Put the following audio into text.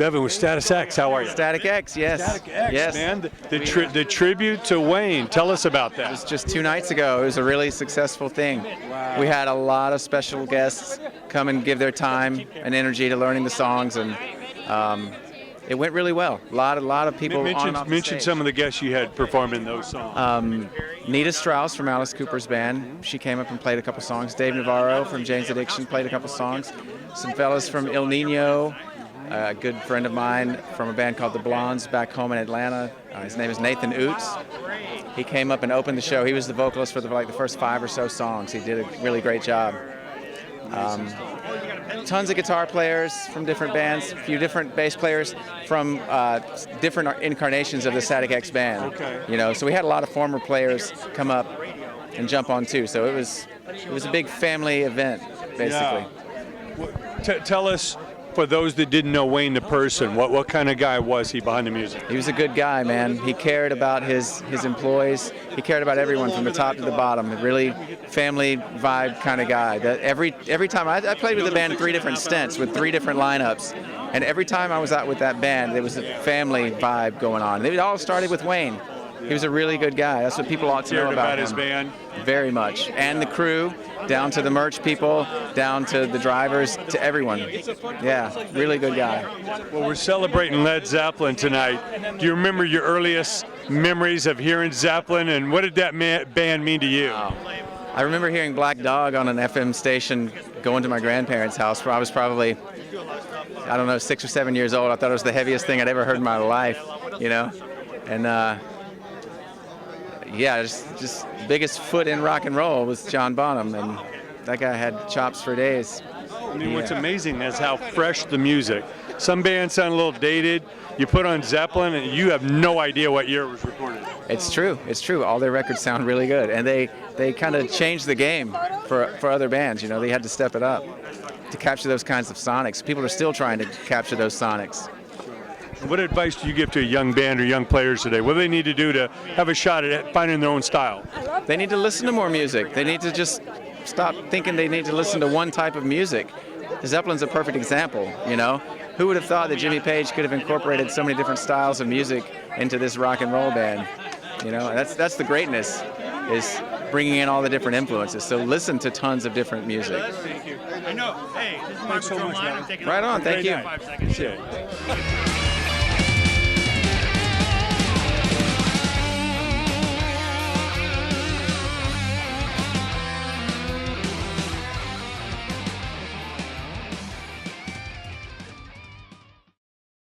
Bevan with Status X. How are you? Static X, yes. Static X, yes. man. The tribute to Wayne. Tell us about It was that. just 2 nights ago. It was a really successful thing. Wow. We had a lot of special guests come and give their time and energy to learning the songs, and it went really well. A lot of people on and off the Mention stage. some of the guests you had performing those songs. Nita Strauss from Alice Cooper's band. She came up and played a couple songs. Dave Navarro from Jane's Addiction played a couple songs. Some fellas from Il Nino. A good friend of mine from a band called The Blondes back home in Atlanta. His name is Nathan Oots. He came up and opened the show. He was the vocalist for the first 5 or so songs. He did a really great job. Tons of guitar players from different bands, a few different bass players from different incarnations of the Static X band. Okay. You know, so we had a lot of former players come up and jump on too. So it was a big family event, basically. Yeah. Tell us, for those that didn't know Wayne the person, what kind of guy was he behind the music? He was a good guy, man. He cared about his employees. He cared about everyone from the top to the bottom. A really family vibe kind of guy. That every time I played with the band 3 different stints with 3 different lineups, and every time I was out with that band, there was a family vibe going on. It all started with Wayne. He was a really good guy. That's what people ought to know about him. His band? Very much. And the crew, down to the merch people, down to the drivers, to everyone. Yeah, really good guy. Well, we're celebrating Led Zeppelin tonight. Do you remember your earliest memories of hearing Zeppelin, and what did that band mean to you? I remember hearing Black Dog on an FM station going to my grandparents' house. I was probably, I don't know, 6 or 7 years old. I thought it was the heaviest thing I'd ever heard in my life, you know? And yeah, just biggest foot in rock and roll was John Bonham, and that guy had chops for days. I mean, what's amazing is how fresh the music. Some bands sound a little dated. You put on Zeppelin, and you have no idea what year it was recorded. It's true. It's true. All their records sound really good, and they kind of changed the game for other bands. You know, they had to step it up to capture those kinds of sonics. People are still trying to capture those sonics. What advice do you give to a young band or young players today? What do they need to do to have a shot at finding their own style? They need to listen to more music. They need to just stop thinking they need to listen to one type of music. Zeppelin's a perfect example, you know? Who would have thought that Jimmy Page could have incorporated so many different styles of music into this rock and roll band? You know, that's the greatness, is bringing in all the different influences. So listen to tons of different music. Thank you. I know. Hey, this is Thanks so much, man. I'm taking Right on. Thank you. 5 seconds. Appreciate it.